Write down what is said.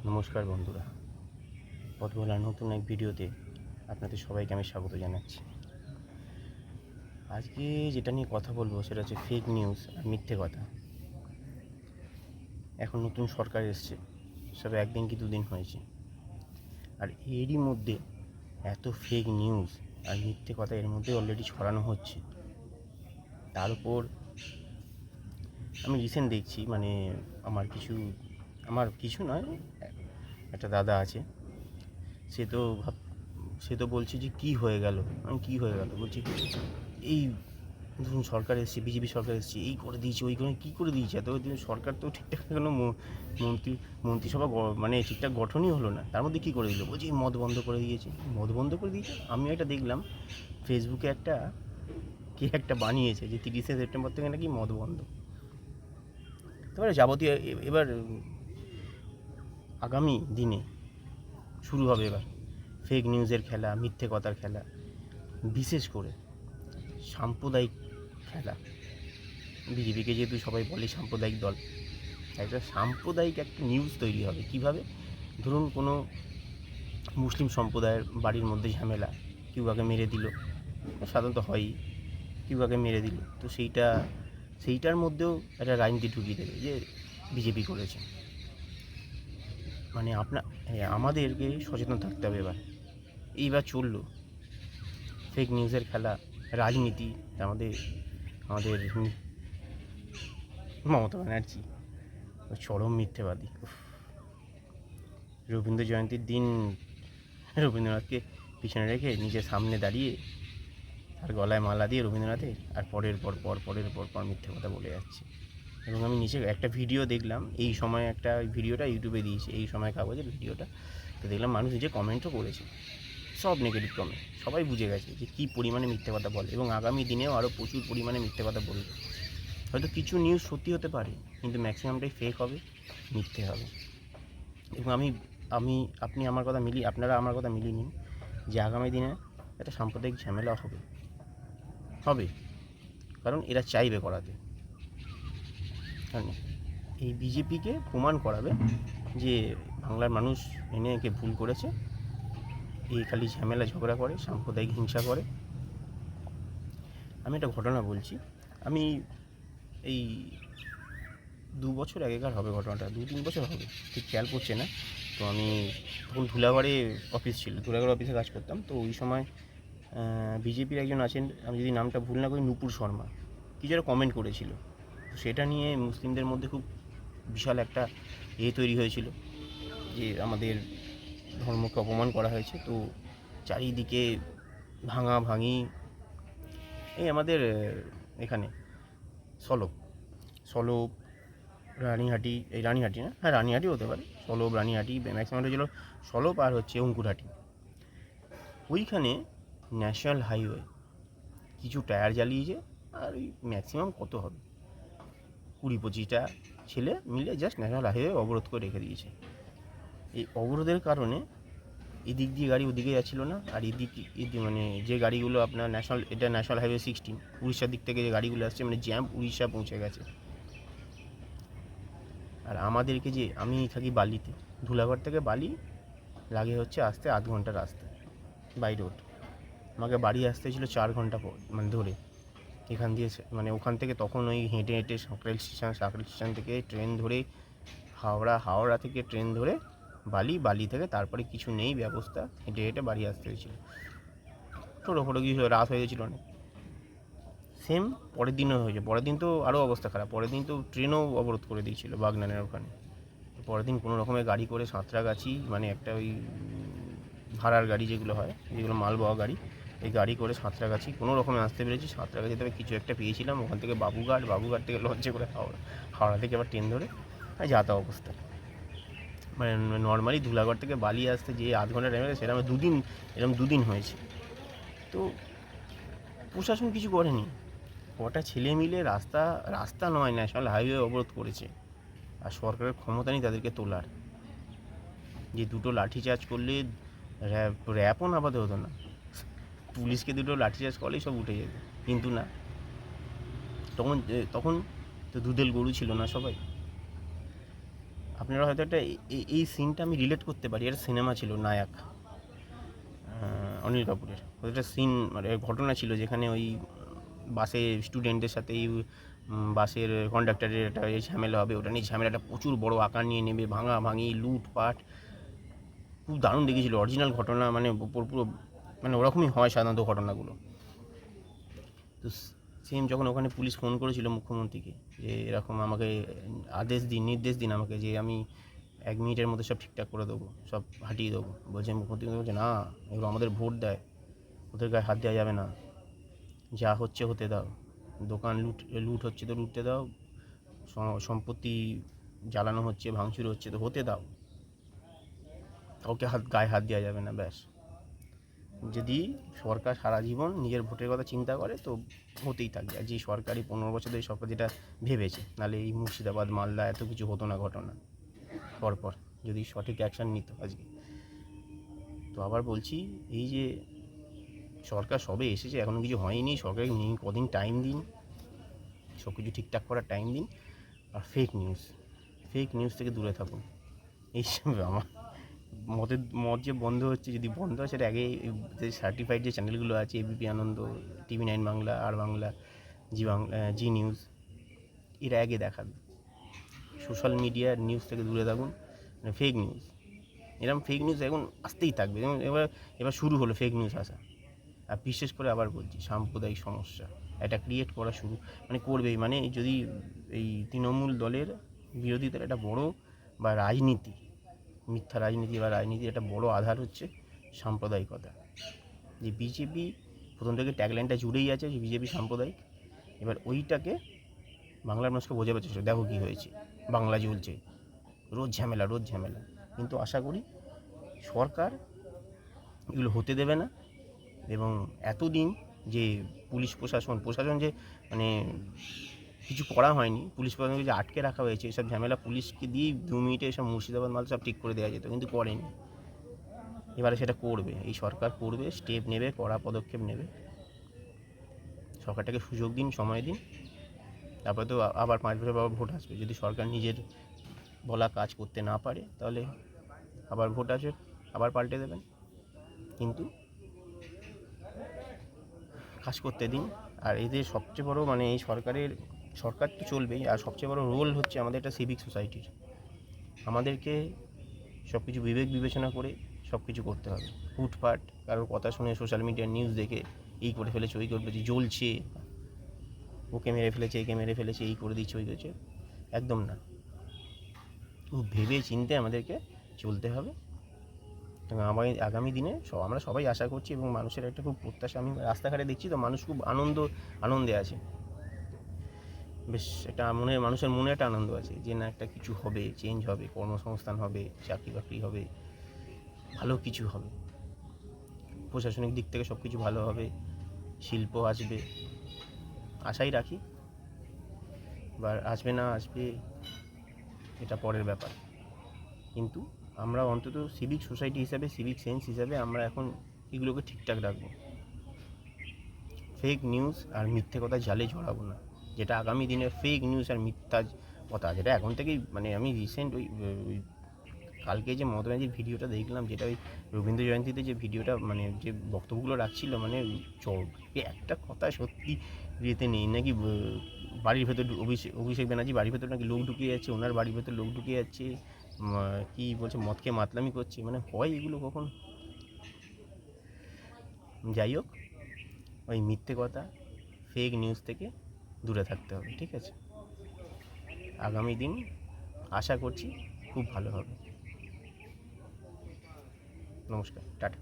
নমস্কার বন্ধুরা, পথভোলার নতুন এক ভিডিওতে আপনাদের সবাইকে আমি স্বাগত জানাচ্ছি। আজকে যেটা নিয়ে কথা বলবো সেটা হচ্ছে ফেক নিউজ আর মিথ্যে কথা। এখন নতুন সরকার এসছে, সব একদিন কি দুদিন হয়েছে, আর এরই মধ্যে এত ফেক নিউজ আর মিথ্যে কথা এর মধ্যে অলরেডি ছড়ানো হচ্ছে। তার উপর আমি রিসেন্ট দেখছি, মানে আমার কিছু নয়, একটা দাদা আছে, সে তো বলছে যে কী হয়ে গেল। আমি কী হয়ে গেল বলছি, এই ধরুন সরকার এসছে, বিজেপি সরকার এসছে, এই করে দিয়েছে, ওই করে কী করে দিয়েছে, এত সরকার তো ঠিকঠাক কোনো মন্ত্রিসভা মানে ঠিকঠাক গঠনই হলো না, তার মধ্যে কী করে দিল, বলছি মদ বন্ধ করে দিয়েছে। মদ বন্ধ করে দিয়েছে, আমি একটা দেখলাম ফেসবুকে একটা বানিয়েছে যে 30শে সেপ্টেম্বর থেকে নাকি মদ বন্ধ। তারপরে যাবতীয় এবার আগামী দিনে শুরু হবে এবার ফেক নিউজের খেলা, মিথ্যে কথার খেলা, বিশেষ করে সাম্প্রদায়িক খেলা। বিজেপিকে যেহেতু সবাই বলে সাম্প্রদায়িক দল, একটা সাম্প্রদায়িক একটা নিউজ তৈরি হবে। কিভাবে? ধরুন কোনো মুসলিম সম্প্রদায়ের বাড়ির মধ্যে ঝামেলা, কেউ আগে মেরে দিল, সাধারণত হয়ই, কেউ আগে মেরে দিল, তো সেইটার মধ্যেও একটা রাজনীতি ঢুকিয়ে দেবে যে বিজেপি করেছে। মানে আমাদেরকে সচেতন থাকতে হবে। এইবার চললো ফেক নিউজের খেলা, রাজনীতি। আমাদের মমতা ব্যানার্জি চরম মিথ্যেবাদী। রবীন্দ্র জয়ন্তীর দিন রবীন্দ্রনাথকে পিছনে রেখে নিজের সামনে দাঁড়িয়ে তার গলায় মালা দিয়ে রবীন্দ্রনাথের, আর পরের পর মিথ্যে কথা বলে যাচ্ছে। এবং আমি নিচে একটা ভিডিও দেখলাম, এই সময় একটা ভিডিওটা ইউটিউবে দিয়েছে, এই সময় কাগজের ভিডিওটা, তো দেখলাম মানুষ নিজে কমেন্টও করেছে, সব নেগেটিভ কমেন্ট। সবাই বুঝে গেছে যে কী পরিমাণে মিথ্যে কথা বলে, এবং আগামী দিনেও আরও প্রচুর পরিমাণে মিথ্যে কথা বলবে। হয়তো কিছু নিউজ সত্যি হতে পারে, কিন্তু ম্যাক্সিমামটাই ফেক হবে, মিথ্যে হবে। এবং আপনারা আমার কথা মিলিয়ে নিন যে আগামী দিনে একটা সাম্প্রদায়িক ঝামেলা হবে, কারণ এরা চাইবে করাতে। কারণ এই বিজেপিকে প্রমাণ করাবে যে বাংলার মানুষ একে ভুল করেছে, এই খালি ঝামেলা ঝগড়া করে, সাম্প্রদায়িক হিংসা করে। আমি একটা ঘটনা বলছি, আমি এই 2 বছর আগেকার হবে ঘটনাটা, 2-3 বছর হবে, ঠিক খেয়াল পড়ছে না। তো আমি তখন ধুলাগড়ে অফিস ছিল, ধুলাগড় অফিসে কাজ করতাম। তো ওই সময় বিজেপির একজন আছেন, আমি যদি নামটা ভুল না করি, নুপুর শর্মা, কিছু একটা কমেন্ট করেছিল। তো সেটা নিয়ে মুসলিমদের মধ্যে খুব বিশাল একটা তৈরি হয়েছিল যে আমাদের ধর্মকে অপমান করা হয়েছে। তো চারিদিকে ভাঙাভাঙি, এই আমাদের এখানে সলব রানীহাটি, রানীহাটি না, হ্যাঁ রানীহাটি হতে পারে, সলব রানীহাটি, ম্যাক্সিমাম হয়েছিল সলব আর হচ্ছে অঙ্কুরহাটি। ওইখানে ন্যাশনাল হাইওয়ে কিছু টায়ার জ্বালিয়েছে, আর ওই ম্যাক্সিমাম কত হবে, 20-25টা ছেলে মিলে জাস্ট ন্যাশনাল হাইওয়ে অবরোধ করে রেখে দিয়েছে। এই অবরোধের কারণে এদিক দিয়ে গাড়ি ওদিকে যাচ্ছিল না, আর এদিক মানে যে গাড়িগুলো আপনার ন্যাশনাল হাইওয়ে 16, উড়িষ্যার দিক থেকে যে গাড়িগুলো আসছে, মানে জ্যাম উড়িষ্যা পৌঁছে গেছে। আর আমাদেরকে আমি থাকি বালিতে, ধুলাগড় থেকে বালি লাগে হচ্ছে আসতে 8 ঘন্টার রাস্তা বাই রোড। আমাকে বাড়ি আসতে ছিল 4 ঘন্টা মানে ধরে, এখান দিয়ে মানে ওখান থেকে তখন ওই হেঁটে সাঁকরাইল স্টেশন থেকে ট্রেন ধরে হাওড়া থেকে ট্রেন ধরে বালি থেকে তারপরে কিছু নেই ব্যবস্থা, হেঁটে বাড়ি আসতে হয়েছিল। ছোটো কিছু রাত হয়ে গেছিলো অনেক। সেম পরের দিনও হয়েছে, পরের দিন তো আরও অবস্থা খারাপ, পরের দিন তো ট্রেনও অবরোধ করে দিয়েছিল বাগনানের ওখানে। পরের দিন কোনো রকমের গাড়ি করে সাঁতরাগাছি, মানে একটা ওই ভাড়ার গাড়ি যেগুলো হয়, যেগুলো মালবাহা গাড়ি, এই গাড়ি করে সাঁতরাগাছি কোনো রকমে আসতে পেরেছি। সাঁতরাগাছি তবে কিছু একটা পেয়েছিলাম, ওখান থেকে বাবুঘাট থেকে লঞ্চে করে হাওড়া থেকে আবার ট্রেন ধরে যাতা অবস্থা। মানে নর্মালি ধুলাগড় থেকে বালি আসতে যে 8 ঘন্টা টাইম লাগে, সেটা আমার 2 দিন হয়েছে। তো প্রশাসন কিছু করেনি, কটা ছেলে মিলে রাস্তা নয় ন্যাশনাল হাইওয়ে অবরোধ করেছে, আর সরকারের ক্ষমতা নেই তাদেরকে তোলার। যে দুটো লাঠিচার্জ করলে র্যাপও নামাতে হতো না, পুলিশকে দুটো লাঠিচার্জ করলেই সব উঠে যেত, কিন্তু না, তখন তো দুধেল গরু ছিল না সবাই। আপনারা হয়তো একটা এই সিনটা আমি রিলেট করতে পারি। একটা সিনেমা ছিল নায়ক, অনিল কাপুরের। ওটা একটা সিন মানে ঘটনা ছিল যেখানে ওই বাসে স্টুডেন্টদের সাথে এই বাসের কন্ডাক্টরের একটা ঝামেলা হবে, ওটা নিয়ে ঝামেলাটা প্রচুর বড় আকার নিয়ে নেবে, ভাঙাভাঙি লুটপাট, খুব দারুণ দেখেছিল। অরিজিনাল ঘটনা, মানে পুরো মানে ওরকমই হয় সাধারণত ঘটনাগুলো। তো সেম যখন ওখানে পুলিশ ফোন করেছিল মুখ্যমন্ত্রীকে যে এরকম আমাকে নির্দেশ দিন আমাকে, যে আমি 1 মিনিটের মধ্যে সব ঠিকঠাক করে দেবো, সব হাঁটিয়ে দেবো। বলছে মুখ্যমন্ত্রী বলছে, না, এগুলো আমাদের ভোট দেয়, ওদের গায়ে হাত দেওয়া যাবে না, যা হচ্ছে হতে দাও, দোকান লুট হচ্ছে তো লুটতে দাও, সম্পত্তি জ্বালানো হচ্ছে, ভাঙচুর হচ্ছে তো হতে দাও, কাউকে গায়ে হাত দেওয়া যাবে না। ব্যাস। যদি সরকার সারা জীবন নিজের ভোটের কথা চিন্তা করে তো হতেই থাকবে। আর যে সরকারি 15 বছর ধরে সরকার যেটা ভেবেছে, নাহলে এই মুর্শিদাবাদ মালদা এত কিছু হতো না ঘটনা পরপর, যদি সঠিক অ্যাকশান নিত আজকে। তো আবার বলছি, এই যে সরকার সবে এসেছে, এখনও কিছু হয়নি, সরকারকে কদিন টাইম দিন, সব কিছু ঠিকঠাক করার টাইম দিন। আর ফেক নিউজ থেকে দূরে থাকুন, এই হিসাবে আমার মত যে বন্ধ হচ্ছে, যদি বন্ধ হয় সেটা আগে যে সার্টিফাইড যে চ্যানেলগুলো আছে, এবিপি আনন্দ, TV9 বাংলা, আর বাংলা, জি নিউজ, এরা আগে দেখান। সোশ্যাল মিডিয়ার নিউজ থেকে দূরে থাকুন। মানে ফেক নিউজ, এরকম ফেক নিউজ এখন আসতেই থাকবে। যেমন এবার শুরু হলো ফেক নিউজ আসা। আর বিশেষ করে আবার বলছি, সাম্প্রদায়িক সমস্যা এটা ক্রিয়েট করা শুরু মানে করবেই। মানে যদি এই তৃণমূল দলের বিরোধীদের একটা বড় বা রাজনীতি, মিথ্যা রাজনীতি বা রাজনীতির একটা বড় আধার হচ্ছে সাম্প্রদায়িকতা। যে বিজেপি প্রথম থেকে ট্যাগলাইনটা জুড়েই আছে যে বিজেপি সাম্প্রদায়িক। এবার ওইটাকে বাংলার মানুষকে বোঝাতে চেষ্টা, দেখো কী হয়েছে, বাংলা জ্বলছে, রোজ ঝামেলা। কিন্তু আশা করি সরকার এগুলো হতে দেবে না। এবং এতদিন যে পুলিশ প্রশাসন যে মানে কিছু করা হয়নি, পুলিশ প্রশাসনকে যে আটকে রাখা হয়েছে, এসব ঝামেলা পুলিশকে দিয়েই 2 মিনিটে এসব মুর্শিদাবাদ মাল সব ঠিক করে দেওয়া যেত, কিন্তু করেনি। এবারে সেটা করবে, এই সরকার করবে, স্টেপ নেবে, কড়া পদক্ষেপ নেবে। সরকারটাকে সুযোগ দিন, সময় দিন। তারপরে তো আবার 5 বছর পর ভোট আসবে। যদি সরকার নিজের বলা কাজ করতে না পারে, তাহলে আবার ভোট আসবে, আবার পাল্টে দেবেন। কিন্তু কাজ করতে দিন। আর এদের সবচেয়ে বড় মানে এই সরকার তো চলবেই, আর সবচেয়ে বড় রোল হচ্ছে আমাদের একটা সিভিক সোসাইটির। আমাদেরকে সব কিছু বিবেক বিবেচনা করে সব কিছু করতে হবে। হুটপাট কারোর কথা শুনে সোশ্যাল মিডিয়ার নিউজ দেখে এই করে ফেলেছে, ওই করে ফেলেছে, জ্বলছে, ওকে মেরে ফেলেছে, একে মেরে ফেলেছে, এই করে দিচ্ছে, ওই করেছে, একদম না। খুব ভেবে চিন্তে আমাদেরকে চলতে হবে। এবং আগামী দিনে আমরা সবাই আশা করছি, এবং মানুষের একটা খুব প্রত্যাশা, আমি রাস্তাঘাটে দেখছি তো মানুষ খুব আনন্দে আছে। বেশ একটা মানুষের মনে একটা আনন্দ আছে যে না, একটা কিছু হবে, চেঞ্জ হবে, কর্মসংস্থান হবে, চাকরি বাকরি হবে, ভালো কিছু হবে, প্রশাসনিক দিক থেকে সব কিছু ভালো হবে, শিল্প আসবে, আশাই রাখি। এবার আসবে না আসবে এটা পরের ব্যাপার। কিন্তু আমরা অন্তত সিভিক সোসাইটি হিসাবে, সিভিক সেন্স হিসাবে আমরা এখন এগুলোকে ঠিকঠাক রাখবো। ফেক নিউজ আর মিথ্যে কথা জালে জড়াবো না। যেটা আগামী দিনে ফেক নিউজ আর মিথ্যা কথা, যেটা এখন থেকেই মানে আমি রিসেন্ট ওই কালকে যে মমতা ব্যানার্জির ভিডিওটা দেখলাম, যেটা ওই রবীন্দ্র জয়ন্তীতে যে ভিডিওটা মানে যে বক্তব্যগুলো রাখছিল, মানে একটা কথা সত্যি ইয়েতে নেই নাকি, বাড়ির ভেতর অভিষেক ব্যানার্জি বাড়ির ভেতর নাকি লোক ঢুকিয়ে যাচ্ছে, ওনার বাড়ির ভেতর লোক ঢুকিয়ে যাচ্ছে, কী বলছে, মদ খেয়ে মাতলামি করছে, মানে হয় এগুলো কখন? যাই হোক, ওই মিথ্যে কথা, ফেক নিউজ থেকে দূরে থাকতে হবে, ঠিক আছে? আগামী দিন আশা করছি খুব ভালো হবে। নমস্কার, টাটা।